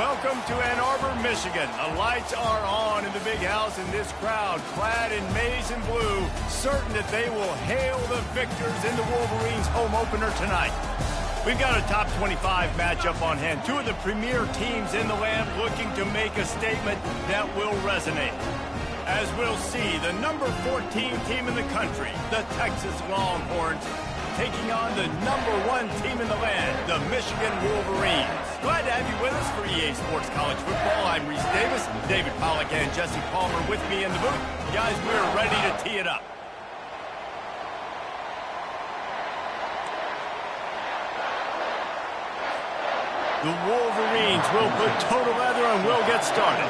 Welcome to Ann Arbor, Michigan. The lights are on in the big house, and this crowd, clad in maize and blue, certain that they will hail the victors in the Wolverines home opener tonight. We've got a top 25 matchup on hand. Two of the premier teams in the land looking to make a statement that will resonate. As we'll see, the number 14 team in the country, the Texas Longhorns, taking on the number 1 team in the land, the Michigan Wolverines. Glad to have you with us for EA Sports College Football. I'm Reese Davis, David Pollack and Jesse Palmer with me in the booth. Guys, we're ready to tee it up. The Wolverines will put total leather and we'll get started.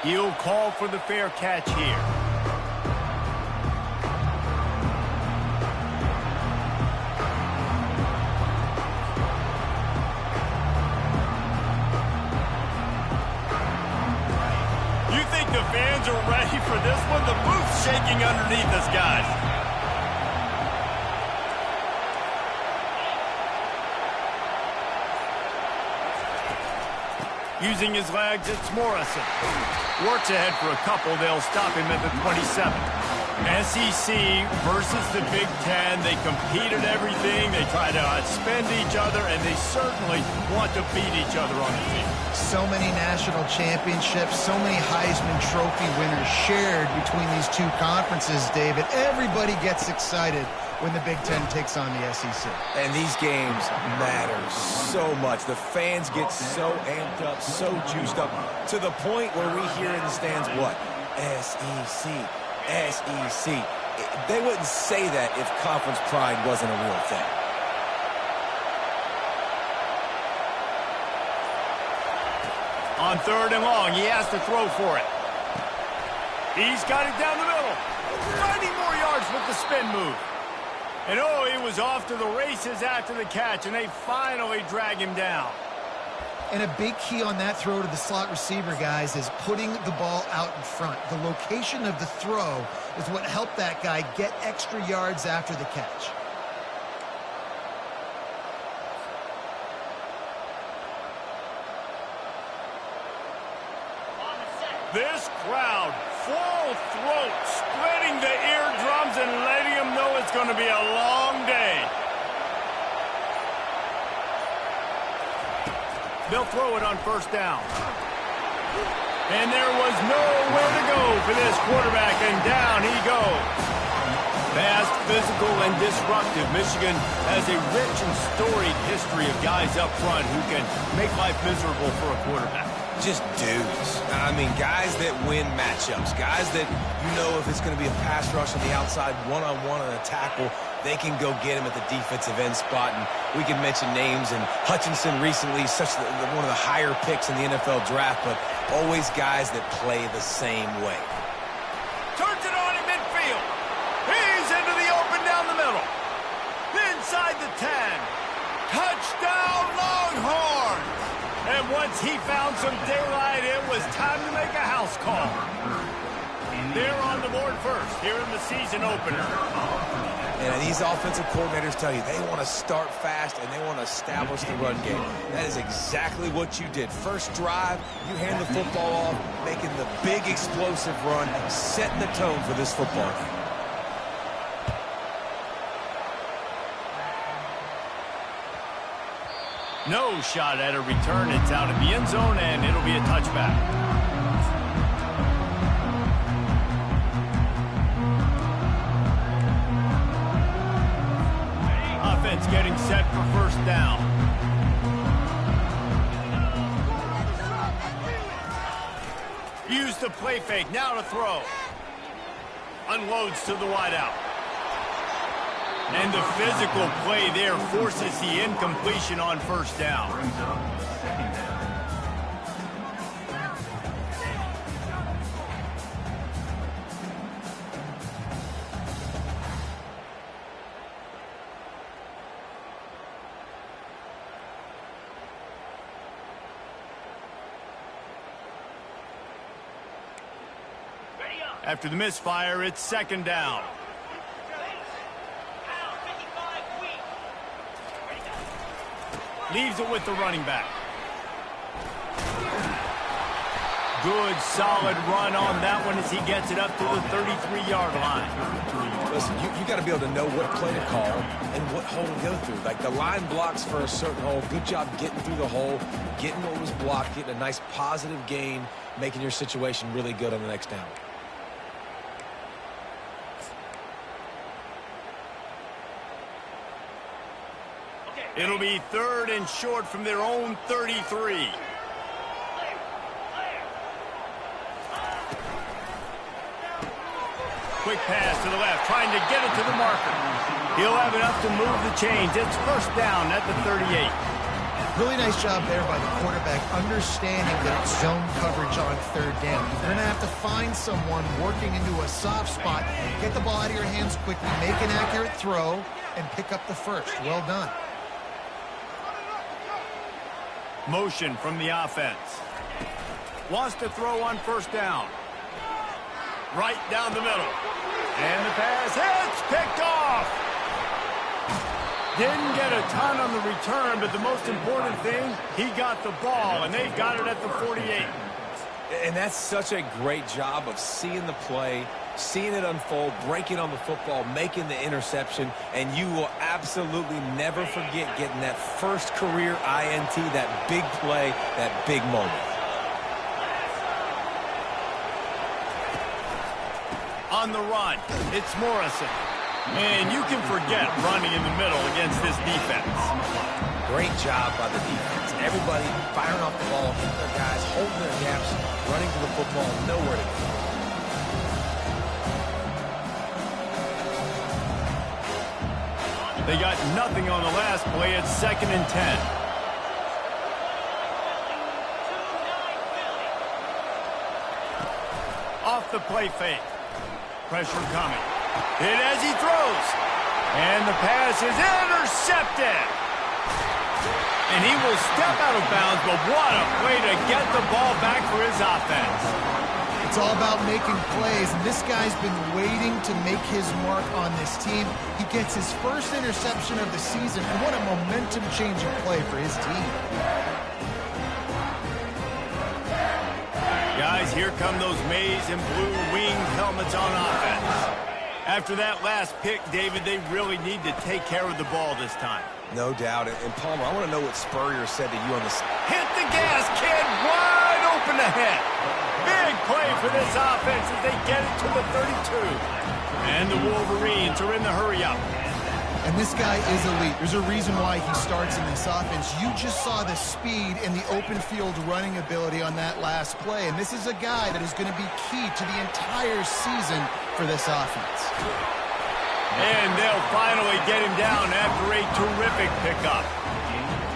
He'll call for the fair catch here. You think the fans are ready for this one? The booth's shaking underneath us, guys. Using his legs, it's Morrison. Works ahead for a couple. They'll stop him at the 27. SEC versus the Big Ten. They compete at everything. They try to outspend each other, and they certainly want to beat each other on the field. So many national championships, so many Heisman Trophy winners shared between these two conferences, David. Everybody gets excited when the Big Ten takes on the SEC. And these games matter so much. The fans get so amped up, so juiced up, to the point where we hear in the stands, what? SEC, SEC. They wouldn't say that if conference pride wasn't a real thing. On 3rd and long, he has to throw for it. He's got it down the middle. 90 more yards with the spin move. And oh, he was off to the races after the catch, and they finally drag him down. And a big key on that throw to the slot receiver, guys, is putting the ball out in front. The location of the throw is what helped that guy get extra yards after the catch. This crowd, full throat, splitting the eardrums and letting them know it's going to be a long day. They'll throw it on 1st down. And there was nowhere to go for this quarterback, and down he goes. Fast, physical, and disruptive. Michigan has a rich and storied history of guys up front who can make life miserable for a quarterback. Just dudes. I mean, guys that win matchups. Guys that, you know, if it's going to be a pass rush on the outside, one-on-one on a tackle, they can go get him at the defensive end spot. And we can mention names, and Hutchinson recently, one of the higher picks in the NFL draft, but always guys that play the same way. Turns it on in midfield. He's into the open down the middle. Inside the 10. Touchdown, Longhorns! And once he found some daylight, it was time to make a house call. They're on the board first here in the season opener. And these offensive coordinators tell you they want to start fast and they want to establish the run game. That is exactly what you did. First drive, you hand the football off, making the big explosive run, setting the tone for this football game. No shot at a return. It's out of the end zone, and it'll be a touchback. Offense getting set for 1st down. Use the play fake. Now to throw. Unloads to the wideout. And the physical play there forces the incompletion on 1st down. After the misfire, it's 2nd down. Leaves it with the running back. Good, solid run on that one as he gets it up to the 33-yard line. Listen, you got to be able to know what play to call and what hole to go through. Like the line blocks for a certain hole. Good job getting through the hole, getting what was blocked, getting a nice positive gain, making your situation really good on the next down. It'll be 3rd and short from their own 33. Quick pass to the left, trying to get it to the marker. He'll have enough to move the chains. It's 1st down at the 38. Really nice job there by the quarterback, understanding that it's zone coverage on 3rd down. You're going to have to find someone working into a soft spot, get the ball out of your hands quickly, make an accurate throw, and pick up the first. Well done. Motion from the offense. Wants to throw on 1st down. Right down the middle. And the pass hits, picked off. Didn't get a ton on the return, but the most important thing, he got the ball, and they got it at the 48. And that's such a great job of seeing the play, seeing it unfold, breaking on the football, making the interception, and you will absolutely never forget getting that first career INT, that big play, that big moment. On the run, it's Morrison. And you can forget running in the middle against this defense. Great job by the defense. Everybody firing off the ball, hitting their guys, holding their gaps, running to the football, nowhere to go. They got nothing on the last play. It's 2nd and 10. Off the play fake. Pressure coming. Hit as he throws. And the pass is intercepted. And he will step out of bounds, but what a way to get the ball back for his offense. It's all about making plays, and this guy's been waiting to make his mark on this team. He gets his first interception of the season, and what a momentum-changing play for his team. Guys, here come those maize and blue winged helmets on offense. After that last pick, David, they really need to take care of the ball this time. No doubt. And Palmer, I want to know what Spurrier said to you on this. Hit the gas, kid. Wide open ahead. Big play for this offense as they get it to the 32. And the Wolverines are in the hurry-up. And this guy is elite. There's a reason why he starts in this offense. You just saw the speed and the open field running ability on that last play. And this is a guy that is going to be key to the entire season for this offense. And they'll finally get him down after a terrific pickup.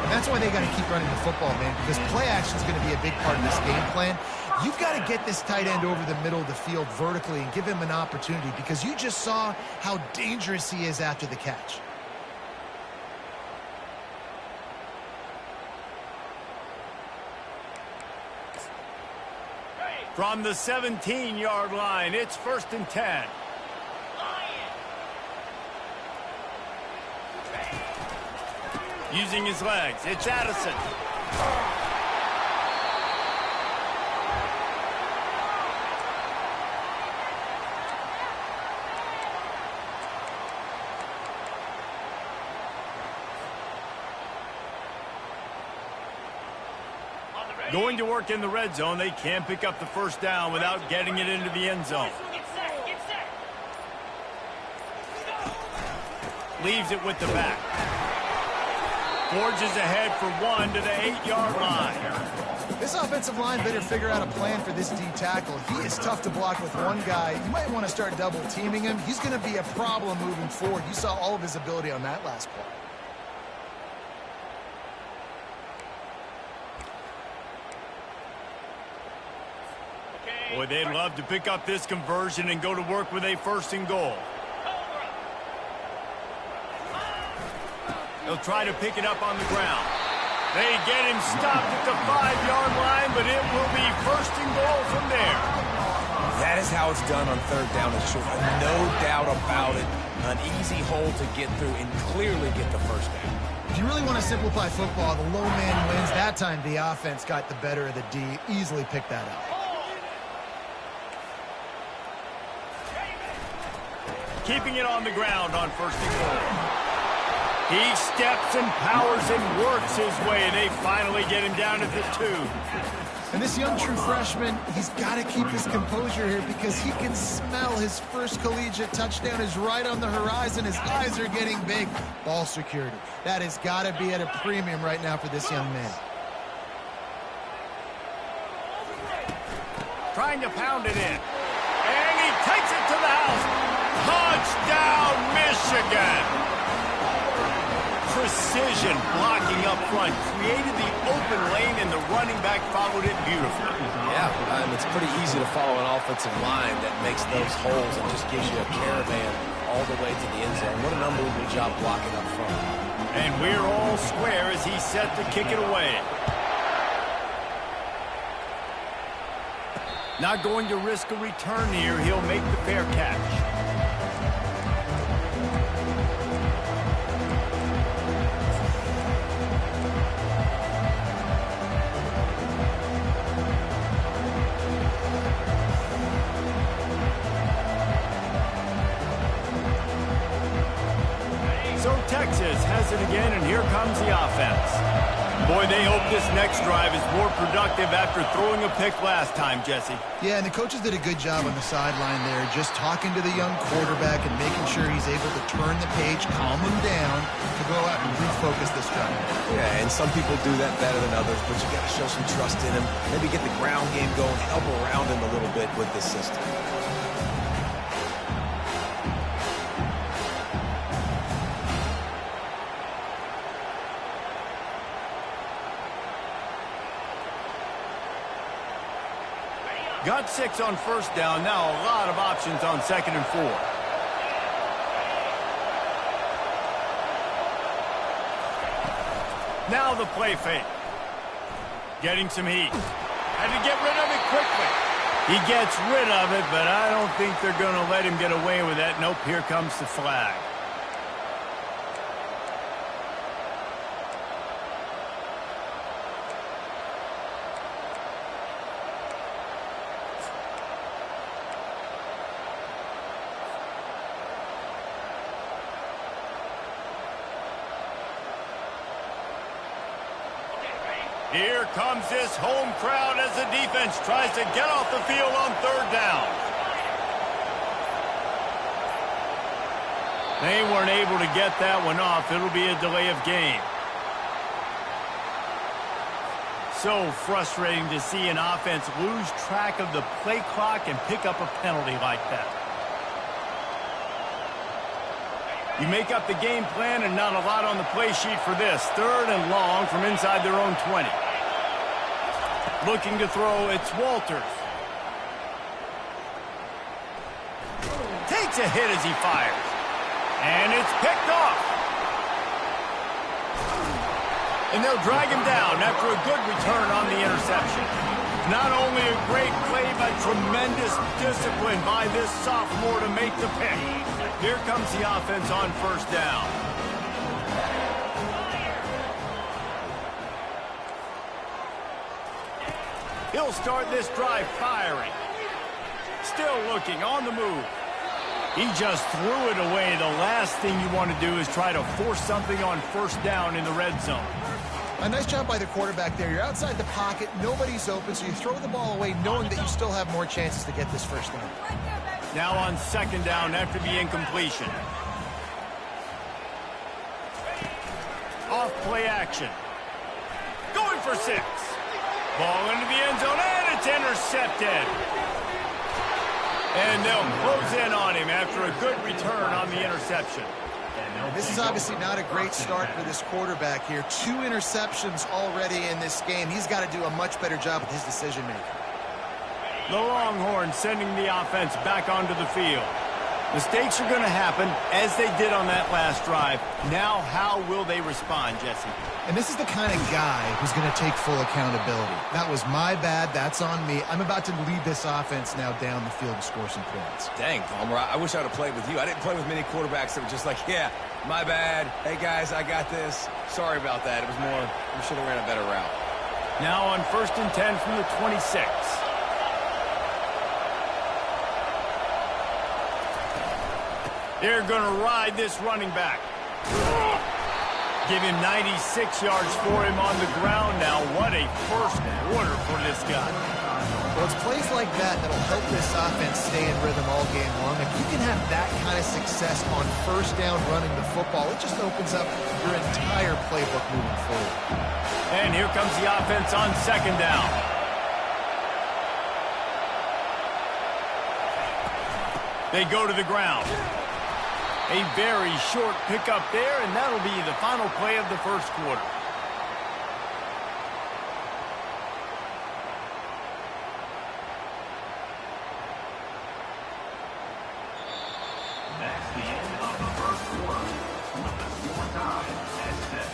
And that's why they got to keep running the football, man, because play action is going to be a big part of this game plan. You've got to get this tight end over the middle of the field vertically and give him an opportunity, because you just saw how dangerous he is after the catch. From the 17-yard line, it's 1st and 10. Using his legs, it's Addison. Going to work in the red zone. They can't pick up the 1st down without getting it into the end zone. Leaves it with the back. Forges ahead for 1 to the 8-yard line. This offensive line better figure out a plan for this D tackle. He is tough to block with one guy. You might want to start double teaming him. He's going to be a problem moving forward. You saw all of his ability on that last play. Boy, they'd love to pick up this conversion and go to work with a 1st and goal. They'll try to pick it up on the ground. They get him stopped at the 5-yard line, but it will be 1st and goal from there. That is how it's done on 3rd down and short. No doubt about it. An easy hole to get through and clearly get the 1st down. If you really want to simplify football, the low man wins. That time the offense got the better of the D. Easily picked that up. Keeping it on the ground on 1st and goal. He steps and powers and works his way, and they finally get him down at the 2. And this young true freshman, he's got to keep his composure here because he can smell his first collegiate touchdown is right on the horizon. His eyes are getting big. Ball security. That has got to be at a premium right now for this young man. Trying to pound it in. And he takes it to the house. Touchdown, Michigan! Precision blocking up front. Created the open lane, and the running back followed it beautifully. Yeah, it's pretty easy to follow an offensive line that makes those holes and just gives you a caravan all the way to the end zone. What an unbelievable job blocking up front. And we're all square as he's set to kick it away. Not going to risk a return here. He'll make the fair catch. So Texas has it again, and here comes the offense. Boy, they hope this next drive is more productive after throwing a pick last time, Jesse. Yeah, and the coaches did a good job on the sideline there, just talking to the young quarterback and making sure he's able to turn the page, calm him down, to go out and refocus this drive. Yeah, and some people do that better than others, but you got to show some trust in him. Maybe get the ground game going, help around him a little bit with this system. Got 6 on 1st down. Now a lot of options on 2nd and 4. Now the play fake. Getting some heat. Had to get rid of it quickly. He gets rid of it, but I don't think they're going to let him get away with that. Nope, here comes the flag. Here comes this home crowd as the defense tries to get off the field on 3rd down. They weren't able to get that one off. It'll be a delay of game. So frustrating to see an offense lose track of the play clock and pick up a penalty like that. You make up the game plan and not a lot on the play sheet for this. 3rd and long from inside their own 20. Looking to throw, it's Walters. Takes a hit as he fires. And it's picked off. And they'll drag him down after a good return on the interception. Not only a great play, but tremendous discipline by this sophomore to make the pick. Here comes the offense on 1st down. He'll start this drive firing. Still looking on the move. He just threw it away. The last thing you want to do is try to force something on 1st down in the red zone. A nice job by the quarterback there. You're outside the pocket. Nobody's open, so you throw the ball away knowing that you still have more chances to get this 1st down. Now on 2nd down after the incompletion. Off play action. Going for 6. Ball into the end zone, and it's intercepted. And they'll close in on him after a good return on the interception. This is obviously not a great start for this quarterback here. 2 interceptions already in this game. He's got to do a much better job with his decision-making. The Longhorns sending the offense back onto the field. Mistakes are going to happen, as they did on that last drive. Now, how will they respond, Jesse? And this is the kind of guy who's going to take full accountability. That was my bad. That's on me. I'm about to lead this offense now down the field and score some points. Dang, Palmer, I wish I would have played with you. I didn't play with many quarterbacks that were just like, yeah, my bad. Hey, guys, I got this. Sorry about that. It was more, we should have ran a better route. Now on 1st and 10 from the 26. They're going to ride this running back. Give him 96 yards for him on the ground now. What a first quarter for this guy. Well, it's plays like that that'll help this offense stay in rhythm all game long. If you can have that kind of success on first down running the football, it just opens up your entire playbook moving forward. And here comes the offense on 2nd down. They go to the ground. A very short pickup there, and that'll be the final play of the first quarter. That's the end of the first quarter. The score tied at 7.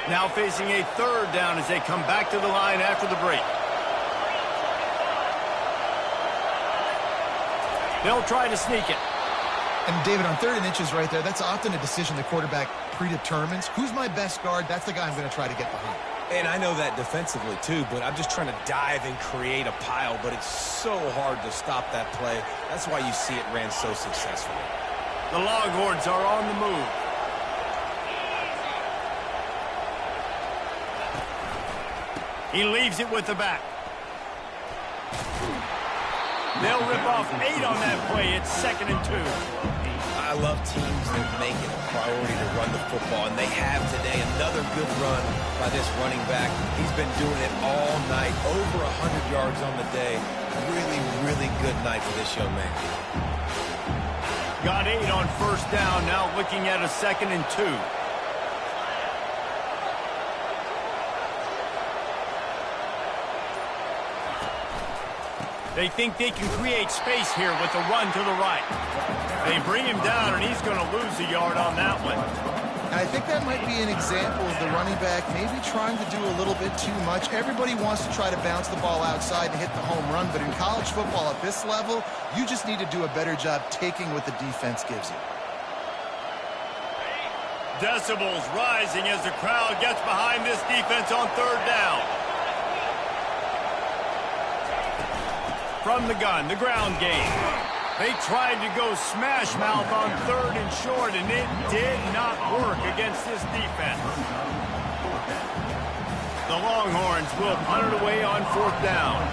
Now facing a 3rd down as they come back to the line after the break. They'll try to sneak it. And David, on 3rd and inches right there, that's often a decision the quarterback predetermines. Who's my best guard? That's the guy I'm going to try to get behind. And I know that defensively, too, but I'm just trying to dive and create a pile, but it's so hard to stop that play. That's why you see it ran so successfully. The Longhorns are on the move. He leaves it with the back. They'll rip off 8 on that play. It's 2nd and 2. I love teams that make it a priority to run the football, and they have today. Another good run by this running back. He's been doing it all night, over 100 yards on the day. Really, really good night for this young man. Got 8 on 1st down, now looking at a 2nd and 2. They think they can create space here with a run to the right. They bring him down, and he's going to lose a yard on that one. I think that might be an example of the running back maybe trying to do a little bit too much. Everybody wants to try to bounce the ball outside and hit the home run, but in college football at this level, you just need to do a better job taking what the defense gives you. Decibels rising as the crowd gets behind this defense on 3rd down. From the gun, the ground game. They tried to go smash mouth on 3rd and short, and it did not work against this defense. The Longhorns will punt it away on 4th down.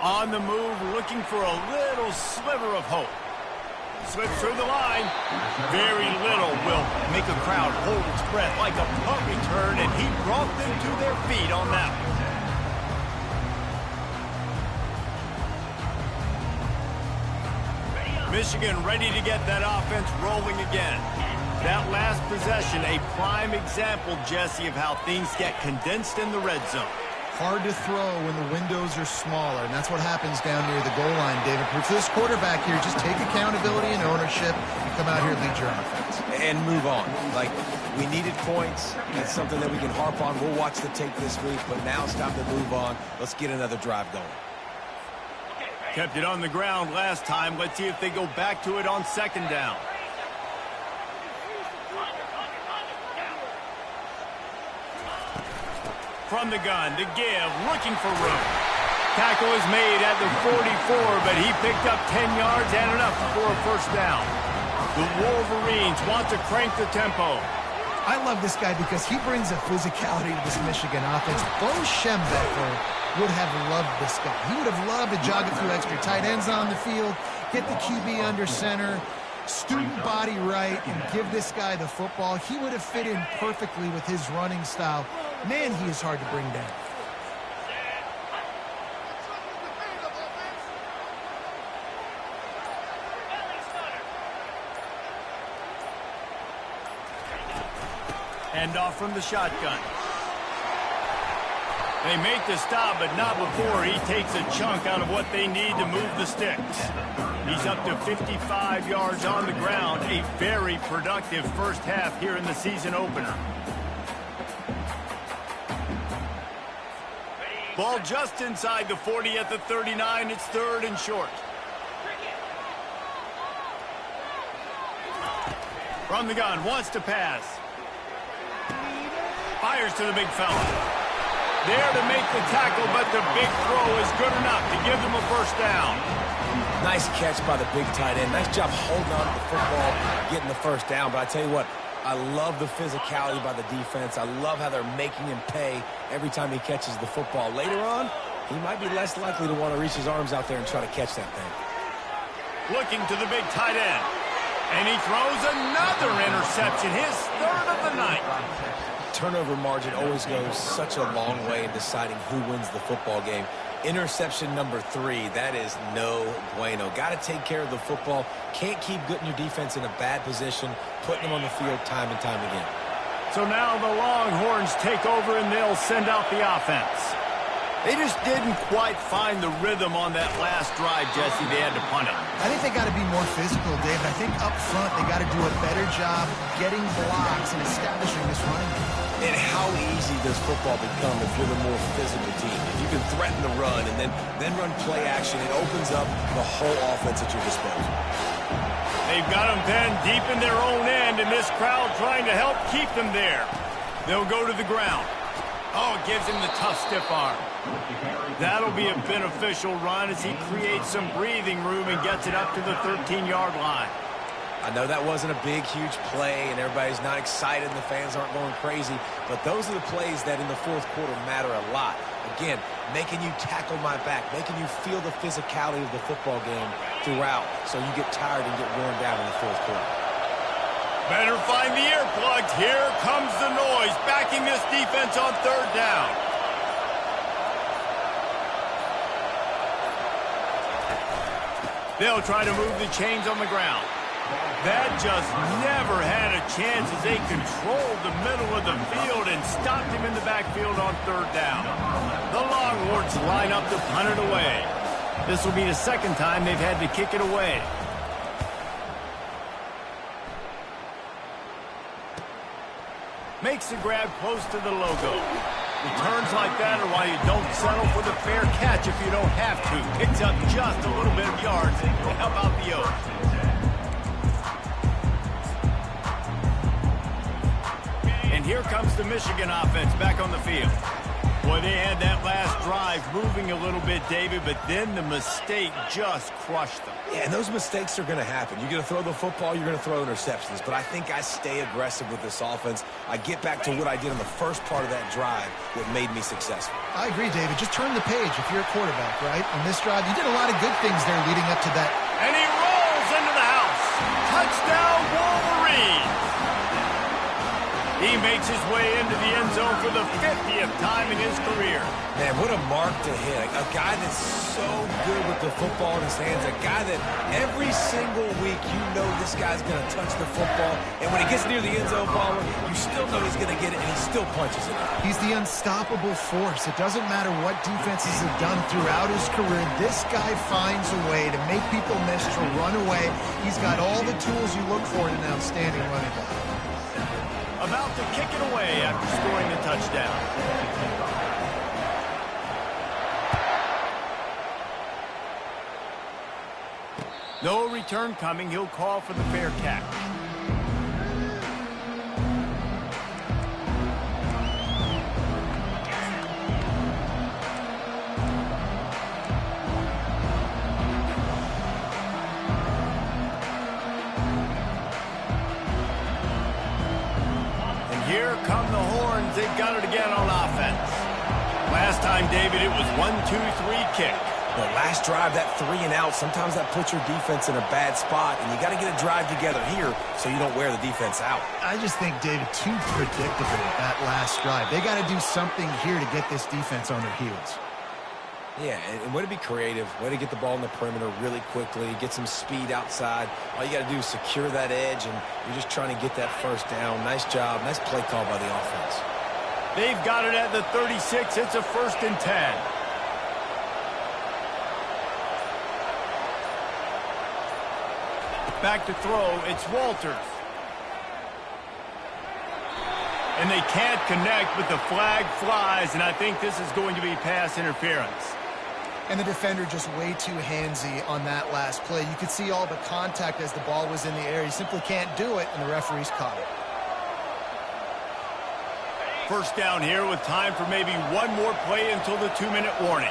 On the move, looking for a little sliver of hope. Slips through the line. Very little will make a crowd hold its breath like a punt return, and he brought them to their feet on that one. Michigan ready to get that offense rolling again. That last possession, a prime example, Jesse, of how things get condensed in the red zone. Hard to throw when the windows are smaller, and that's what happens down near the goal line, David. But for this quarterback here, just take accountability and ownership and come out here and lead your offense. And move on. Like, we needed points. That's something that we can harp on. We'll watch the tape this week, but now it's time to move on. Let's get another drive going. Kept it on the ground last time. Let's see if they go back to it on 2nd down. From the gun to give, looking for room. Tackle is made at the 44, but he picked up 10 yards and enough for a 1st down. The Wolverines want to crank the tempo. I love this guy because he brings a physicality to this Michigan offense. Bo Schembechler would have loved this guy. He would have loved to jog a few extra tight ends on the field, get the QB under center, student body right and give this guy the football, he would have fit in perfectly with his running style. Man, he is hard to bring down. Hand off from the shotgun. They make the stop, but not before he takes a chunk out of what they need to move the sticks. He's up to 55 yards on the ground. A very productive first half here in the season opener. Ball just inside the 40 at the 39. It's 3rd and short. From the gun, wants to pass. Fires to the big fella. There to make the tackle, but the big throw is good enough to give them a first down. Nice catch by the big tight end. Nice job holding on to the football, getting the first down. But I tell you what, I love the physicality by the defense. I love how they're making him pay every time he catches the football. Later on, he might be less likely to want to reach his arms out there and try to catch that thing. Looking to the big tight end. And he throws another interception, his 3rd of the night. Turnover margin always goes such a long way in deciding who wins the football game. Interception number 3, that is no bueno. Got to take care of the football. Can't keep getting your defense in a bad position, putting them on the field time and time again. So now the Longhorns take over and they'll send out the offense. They just didn't quite find the rhythm on that last drive, Jesse. They had to punt it. I think they got to be more physical, Dave. I think up front they got to do a better job getting blocks and establishing this running game. And how easy does football become if you're the more physical team? If you can threaten the run and then run play action, it opens up the whole offense at your disposal. They've got them then deep in their own end, and this crowd trying to help keep them there. They'll go to the ground. Oh, it gives him the tough stiff arm. That'll be a beneficial run as he creates some breathing room and gets it up to the 13-yard line. I know that wasn't a big, huge play, and everybody's not excited, and the fans aren't going crazy, but those are the plays that in the fourth quarter matter a lot. Again, making you tackle my back, making you feel the physicality of the football game throughout, so you get tired and get worn down in the fourth quarter. Better find the earplugs. Here comes the noise, backing this defense on 3rd down. They'll try to move the chains on the ground. That just never had a chance as they controlled the middle of the field and stopped him in the backfield on 3rd down. The Longhorns line up to punt it away. This will be the 2nd time they've had to kick it away. Makes the grab close to the logo. Returns like that are why you don't settle for the fair catch if you don't have to. Picks up just a little bit of yards to help out the Oaks. And here comes the Michigan offense back on the field. Boy, they had that last drive moving a little bit, David, but then the mistake just crushed them. Yeah, and those mistakes are going to happen. You're going to throw the football, you're going to throw interceptions. But I think I stay aggressive with this offense. I get back to what I did in the first part of that drive that made me successful. I agree, David. Just turn the page if you're a quarterback, right? On this drive, you did a lot of good things there leading up to that. And he rolls into the house. Touchdown, Wolverines. He makes his way into the end zone for the 50th time in his career. Man, what a mark to hit. A guy that's so good with the football in his hands. A guy that every single week you know this guy's going to touch the football. And when he gets near the end zone, Palmer, you still know he's going to get it, and he still punches it. He's the unstoppable force. It doesn't matter what defenses have done throughout his career. This guy finds a way to make people miss, to run away. He's got all the tools you look for in an outstanding running back. About to kick it away after scoring the touchdown. No return coming. He'll call for the fair catch. Here come the Horns. They've got it again on offense. Last time, David, it was 1-2-3 kick. The last drive, that 3 and out, sometimes that puts your defense in a bad spot, and you got to get a drive together here so you don't wear the defense out. I just think, David, too predictable that last drive. They got to do something here to get this defense on their heels. Yeah, and way to be creative, way to get the ball in the perimeter really quickly, get some speed outside. All you got to do is secure that edge, and you're just trying to get that first down. Nice job, nice play call by the offense. They've got it at the 36. It's a 1st and 10. Back to throw, it's Walters. And they can't connect, but the flag flies, and I think this is going to be pass interference. And the defender just way too handsy on that last play. You could see all the contact as the ball was in the air. He simply can't do it, and the referee's caught it. First down here with time for maybe one more play until the 2-minute warning.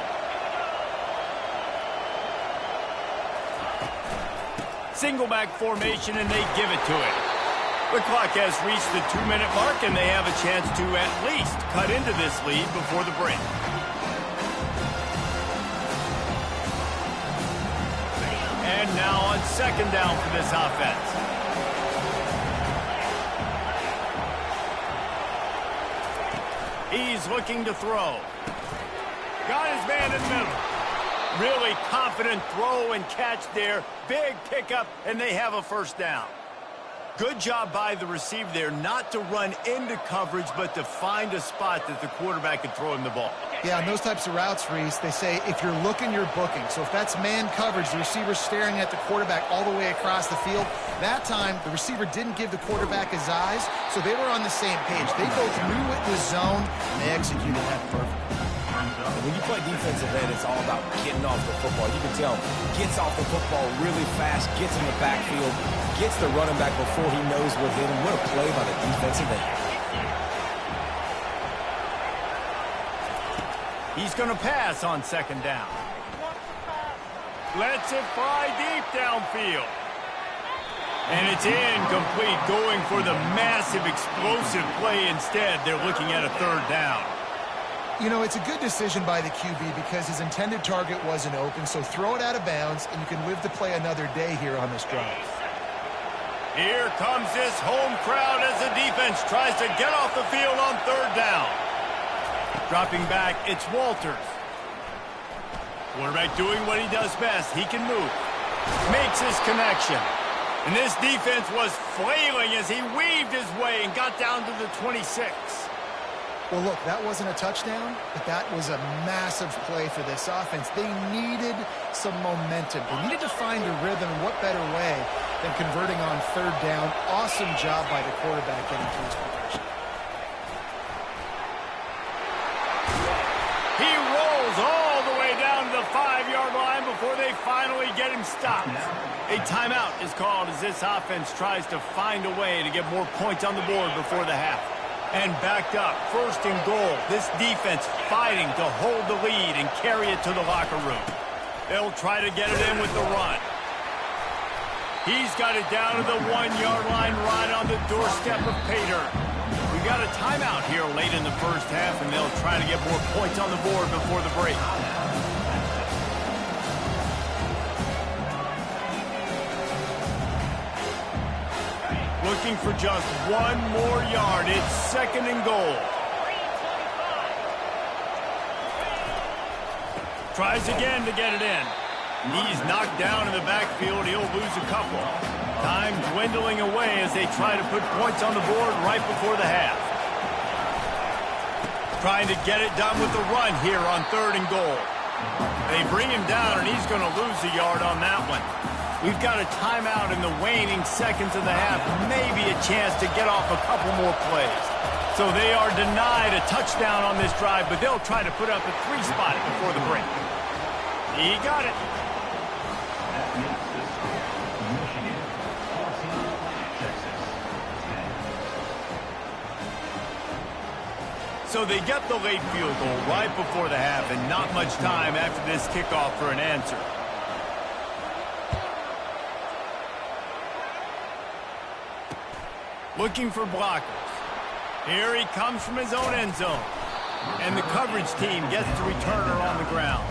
Single back formation, and they give it to it. The clock has reached the 2-minute mark, and they have a chance to at least cut into this lead before the break. And now on 2nd down for this offense. He's looking to throw. Got his man in the middle. Really confident throw and catch there. Big pickup, and they have a 1st down. Good job by the receiver there not to run into coverage, but to find a spot that the quarterback can throw him the ball. Yeah, on those types of routes, Reese, they say if you're looking, you're booking. So if that's man coverage, the receiver's staring at the quarterback all the way across the field. That time, the receiver didn't give the quarterback his eyes, so they were on the same page. They both knew it was zone, and they executed that perfectly. When you play defensive end, it's all about getting off the football. You can tell, gets off the football really fast, gets in the backfield, gets the running back before he knows what hit him. What a play by the defensive end. He's going to pass on 2nd down. Lets it fly deep downfield. And it's incomplete, going for the massive explosive play instead. They're looking at a 3rd down. You know, it's a good decision by the QB because his intended target wasn't open, so throw it out of bounds, and you can live to play another day here on this drive. Here comes this home crowd as the defense tries to get off the field on 3rd down. Dropping back, it's Walters. Quarterback doing what he does best. He can move. Makes his connection. And this defense was flailing as he weaved his way and got down to the 26. Well, look, that wasn't a touchdown, but that was a massive play for this offense. They needed some momentum. They needed to find a rhythm. What better way than converting on 3rd down? Awesome job by the quarterback getting through his progression. He rolls all the way down to the 5-yard line before they finally get him stopped. A timeout is called as this offense tries to find a way to get more points on the board before the half. And backed up, 1st and goal. This defense fighting to hold the lead and carry it to the locker room. They'll try to get it in with the run. He's got it down to the 1-yard line right on the doorstep of Pater. We've got a timeout here late in the 1st half, and they'll try to get more points on the board before the break. Looking for just one more yard. It's 2nd and goal. Tries again to get it in. He's knocked down in the backfield. He'll lose a couple. Time dwindling away as they try to put points on the board right before the half. Trying to get it done with the run here on 3rd and goal. They bring him down, and he's going to lose a yard on that one. We've got a timeout in the waning seconds of the half. Maybe a chance to get off a couple more plays. So they are denied a touchdown on this drive, but they'll try to put up a 3 spot before the break. He got it. So they get the late field goal right before the half, and not much time after this kickoff for an answer. Looking for blockers. Here he comes from his own end zone. And the coverage team gets the returner on the ground.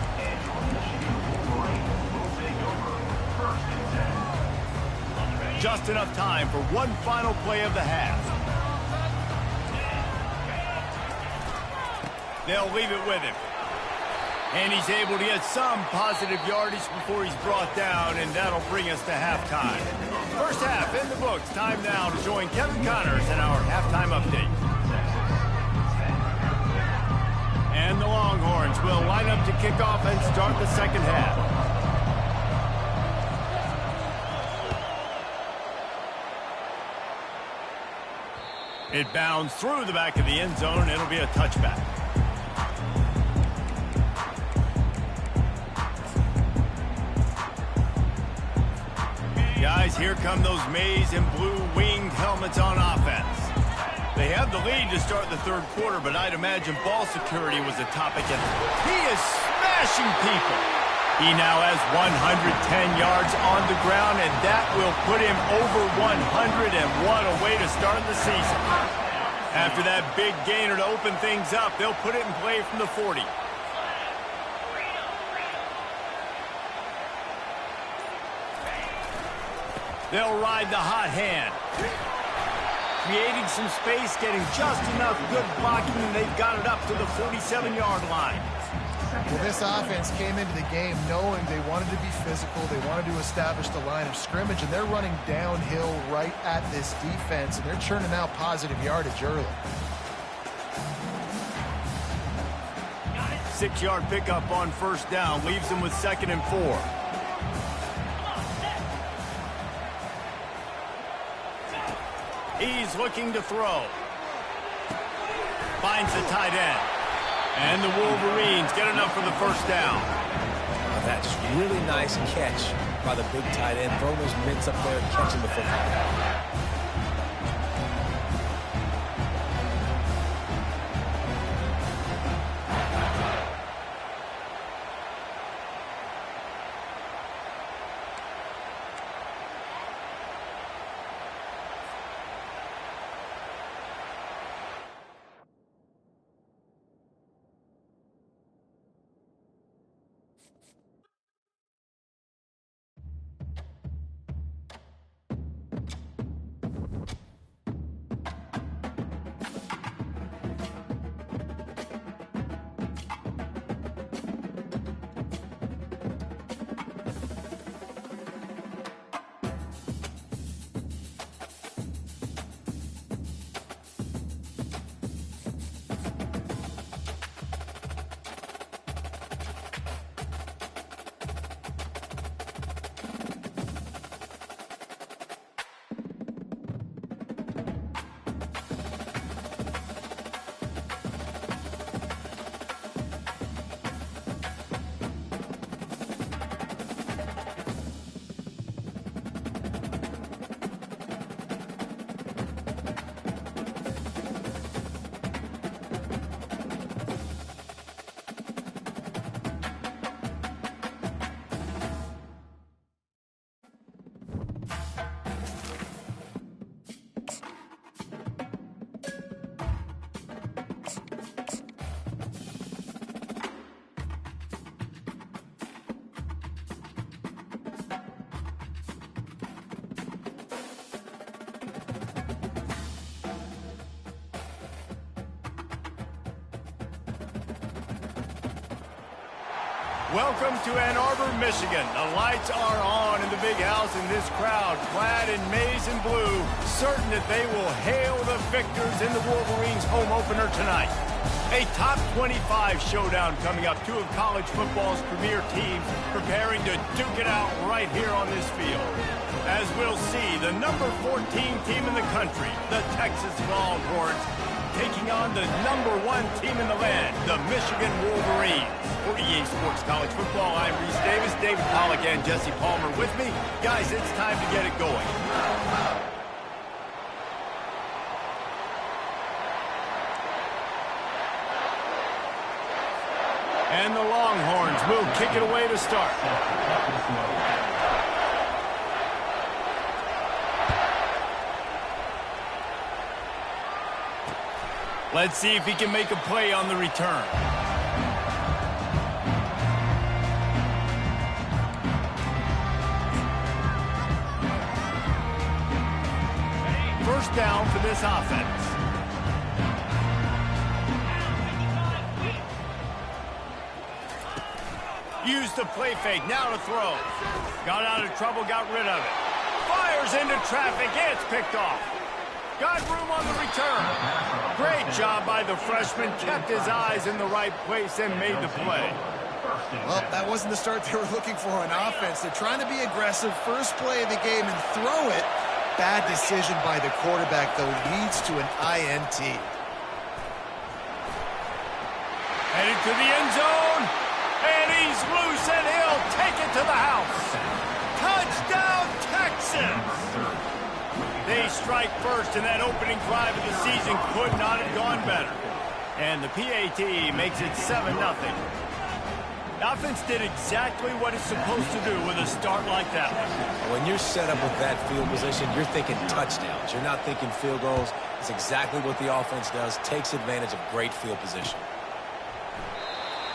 just enough time for one final play of the half. They'll leave it with him. And he's able to get some positive yardage before he's brought down, and that'll bring us to halftime. First half in the books. Time now to join Kevin Connors in our halftime update. And the Longhorns will line up to kick off and start the second half. It bounds through the back of the end zone. It'll be a touchback. Guys, here come those maize and blue winged helmets on offense. They have the lead to start the third quarter, but I'd imagine ball security was a topic, and he is smashing people. He now has 110 yards on the ground, and that will put him over 100, and what a way to start the season. After that big gainer to open things up, they'll put it in play from the 40. They'll ride the hot hand. Creating some space, getting just enough good blocking, and they've got it up to the 47-yard line. Well, this offense came into the game knowing they wanted to be physical, they wanted to establish the line of scrimmage, and they're running downhill right at this defense, and they're churning out positive yardage early. 6-yard pickup on first down, leaves them with 2nd and 4. He's looking to throw. Finds the tight end. And the Wolverines get enough for the first down. That's really nice catch by the big tight end. Throwing those mitts up there and catching the football. Welcome to Ann Arbor, Michigan. The lights are on in the big house, and this crowd, clad in maize and blue, certain that they will hail the victors in the Wolverines' home opener tonight. A top 25 showdown coming up. Two of college football's premier teams preparing to duke it out right here on this field. As we'll see, the number 14 team in the country, the Texas Longhorns, taking on the number 1 team in the land, the Michigan Wolverines. For EA Sports College Football, I'm Reese Davis, David Pollack, and Jesse Palmer with me. Guys, it's time to get it going. And the Longhorns will kick it away to start. Let's see if he can make a play on the return. first down for this offense. Used the play fake, now to throw. Got out of trouble, got rid of it. Fires into traffic, it's picked off. Got room on the return. Great job by the freshman, kept his eyes in the right place and made the play. Well, that wasn't the start they were looking for on offense. They're trying to be aggressive, first play of the game, and throw it. Bad decision by the quarterback, though, leads to an INT. Headed to the end zone, and he's loose, and he'll take it to the house. Touchdown, Texans! They strike first, and that opening drive of the season could not have gone better. And the PAT makes it 7-0. The offense did exactly what it's supposed to do with a start like that one. When you're set up with that field position, you're thinking touchdowns. You're not thinking field goals. It's exactly what the offense does, takes advantage of great field position.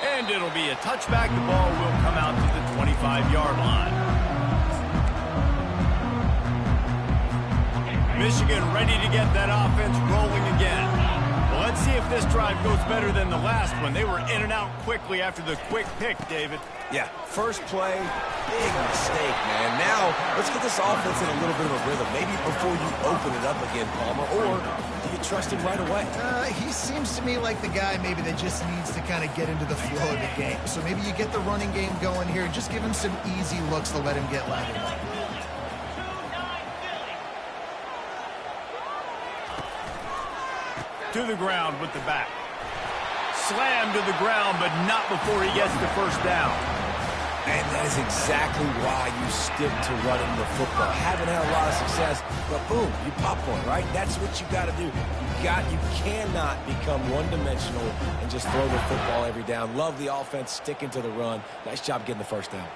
And it'll be a touchback. The ball will come out to the 25-yard line. Michigan ready to get that offense rolling again. Well, let's see if this drive goes better than the last one. They were in and out quickly after the quick pick, David. Yeah, first play, big mistake, man. Now, let's get this offense in a little bit of a rhythm. Maybe before you open it up again, Palmer, or do you trust him right away? He seems to me like the guy maybe that just needs to kind of get into the flow of the game. So maybe you get the running game going here and just give him some easy looks to let him get lathered up. To the ground with the back. Slammed to the ground, but not before he gets the first down. And that is exactly why you stick to running the football. Haven't had a lot of success, but boom, you pop one, right? That's what you got to do. You cannot become one-dimensional and just throw the football every down. Love the offense, sticking to the run. Nice job getting the first down.